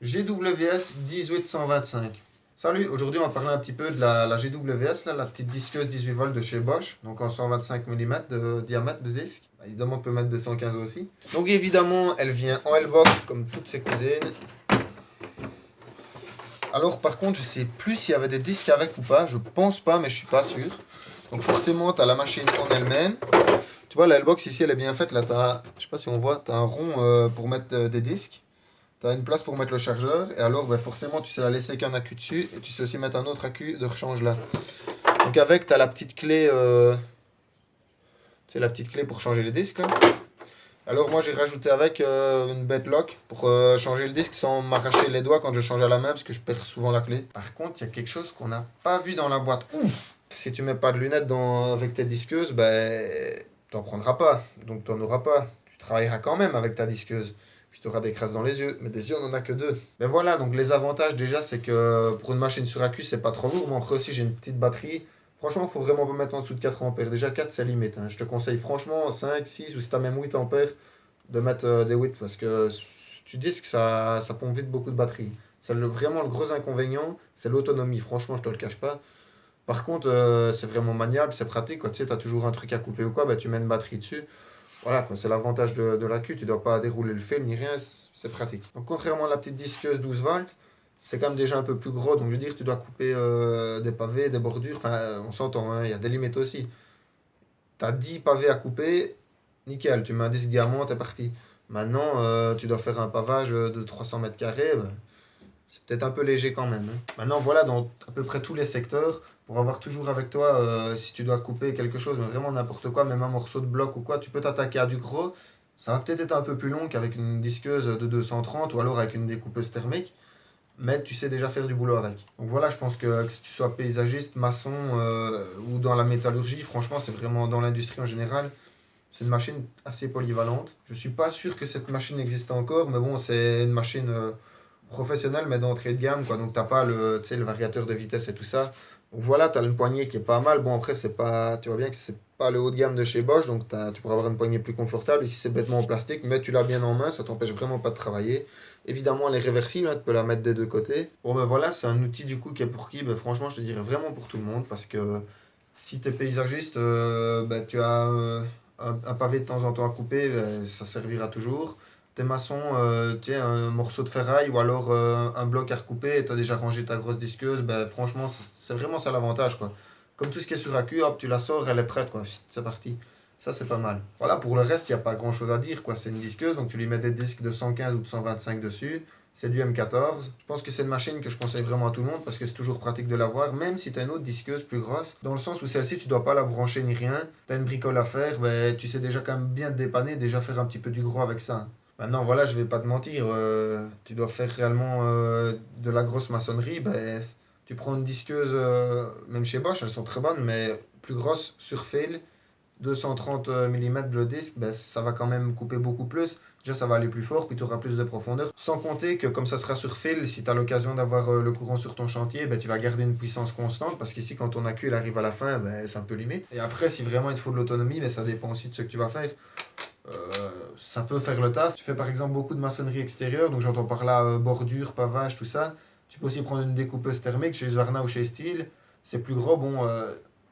GWS 18125. Salut, aujourd'hui on va parler un petit peu de la GWS, là, la petite disqueuse 18 volts de chez Bosch, donc en 125 mm de diamètre de disque. Bah, évidemment on peut mettre 215 aussi. Donc évidemment elle vient en L-box comme toutes ses cousines. Alors par contre je sais plus s'il y avait des disques avec ou pas, je pense pas mais je suis pas sûr. Donc forcément tu as la machine en elle-même. Tu vois la L-box ici elle est bien faite, là t'as, je sais pas si on voit, tu as un rond pour mettre des disques. Tu as une place pour mettre le chargeur, et alors ben forcément tu sais la laisser qu'un accu dessus, et tu sais aussi mettre un autre accu de rechange là. Donc avec, tu as la petite clé, la petite clé pour changer les disques là. Alors moi j'ai rajouté avec une bête lock pour changer le disque sans m'arracher les doigts quand je change à la main, parce que je perds souvent la clé. Par contre, il y a quelque chose qu'on n'a pas vu dans la boîte. Ouf! Si tu mets pas de lunettes avec tes disqueuses, ben t'en prendras pas, donc t'en auras pas. Tu travailleras quand même avec ta disqueuse. Puis tu auras des crasses dans les yeux, mais des yeux on en a que deux. Mais voilà, donc les avantages déjà c'est que pour une machine sur accu c'est pas trop lourd, mais après aussi j'ai une petite batterie. Franchement, il faut vraiment pas mettre en dessous de 4 ampères. Déjà 4 c'est limite, hein. Je te conseille franchement 5, 6 ou si t'as même 8 ampères de mettre des 8 parce que tu dis que ça pompe vite beaucoup de batterie. Vraiment le gros inconvénient, c'est l'autonomie. Franchement, je te le cache pas. Par contre, c'est vraiment maniable, c'est pratique. Quoi. Tu sais, tu as toujours un truc à couper ou quoi, bah, tu mets une batterie dessus. Voilà, quoi, c'est l'avantage de l'accu. Tu dois pas dérouler le fil ni rien, c'est pratique. Donc, contrairement à la petite disqueuse 12 volts, c'est quand même déjà un peu plus gros. Donc, je veux dire, tu dois couper des pavés, des bordures. Enfin, on s'entend, hein, il y a des limites aussi. Tu as 10 pavés à couper, nickel, tu mets un disque diamant, t'es parti. Maintenant, tu dois faire un pavage de 300 mètres carrés. Bah, c'est peut-être un peu léger quand même, hein. Maintenant, voilà, dans à peu près tous les secteurs, pour avoir toujours avec toi, si tu dois couper quelque chose, mais vraiment n'importe quoi, même un morceau de bloc ou quoi, tu peux t'attaquer à du gros. Ça va peut-être être un peu plus long qu'avec une disqueuse de 230 ou alors avec une découpeuse thermique, mais tu sais déjà faire du boulot avec. Donc voilà, je pense que si tu sois paysagiste, maçon ou dans la métallurgie, franchement, c'est vraiment dans l'industrie en général, c'est une machine assez polyvalente. Je suis pas sûr que cette machine existe encore, mais bon, c'est une machine professionnelle, mais d'entrée de gamme, quoi. Donc, t'as pas tu sais, le variateur de vitesse et tout ça. Donc, voilà, tu as une poignée qui est pas mal. Bon, après, c'est pas, tu vois bien que c'est pas le haut de gamme de chez Bosch, donc tu pourras avoir une poignée plus confortable. Ici, c'est bêtement en plastique, mais tu l'as bien en main, ça t'empêche vraiment pas de travailler. Évidemment, elle est réversible, hein, tu peux la mettre des deux côtés. Bon, ben voilà, c'est un outil du coup qui est pour qui? Ben, franchement, je te dirais vraiment pour tout le monde, parce que si tu es paysagiste, ben, tu as un pavé de temps en temps à couper, ça servira toujours. T'es maçon, tu sais, un morceau de ferraille ou alors un bloc à recouper et tu as déjà rangé ta grosse disqueuse, ben, franchement, c'est vraiment ça l'avantage, quoi. Comme tout ce qui est sur accu, hop, tu la sors, elle est prête, quoi. C'est parti. Ça, c'est pas mal. Voilà, pour le reste, il n'y a pas grand chose à dire, quoi. C'est une disqueuse, donc tu lui mets des disques de 115 ou de 125 dessus. C'est du M14. Je pense que c'est une machine que je conseille vraiment à tout le monde parce que c'est toujours pratique de l'avoir, même si tu as une autre disqueuse plus grosse. Dans le sens où celle-ci, tu dois pas la brancher ni rien. Tu as une bricole à faire, ben, tu sais déjà quand même bien te dépanner, déjà faire un petit peu du gros avec ça. Maintenant, voilà, je vais pas te mentir, tu dois faire réellement de la grosse maçonnerie, ben, tu prends une disqueuse, même chez Bosch, elles sont très bonnes, mais plus grosses, sur fil, 230 mm le disque, ben, ça va quand même couper beaucoup plus. Déjà, ça va aller plus fort, puis tu auras plus de profondeur. Sans compter que comme ça sera sur fil, si tu as l'occasion d'avoir le courant sur ton chantier, ben, tu vas garder une puissance constante, parce qu'ici, quand ton accu il arrive à la fin, ben, c'est un peu limite. Et après, si vraiment il te faut de l'autonomie, ben, ça dépend aussi de ce que tu vas faire. Ça peut faire le taf. Tu fais par exemple beaucoup de maçonnerie extérieure, donc j'entends par là bordure, pavage, tout ça. Tu peux aussi prendre une découpeuse thermique chez Husqvarna ou chez Steel. C'est plus gros, bon,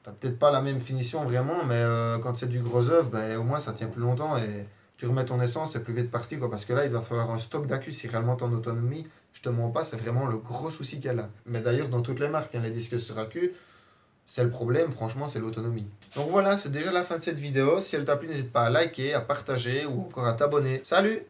t'as peut-être pas la même finition vraiment, mais quand c'est du gros œuvre, ben, au moins ça tient plus longtemps et tu remets ton essence, c'est plus vite parti, quoi, parce que là il va falloir un stock d'accu si réellement ton autonomie. Je te mens pas, c'est vraiment le gros souci qu'elle a. Mais d'ailleurs, dans toutes les marques, hein, les disques sur accu, c'est le problème, franchement, c'est l'autonomie. Donc voilà, c'est déjà la fin de cette vidéo. Si elle t'a plu, n'hésite pas à liker, à partager ou encore à t'abonner. Salut!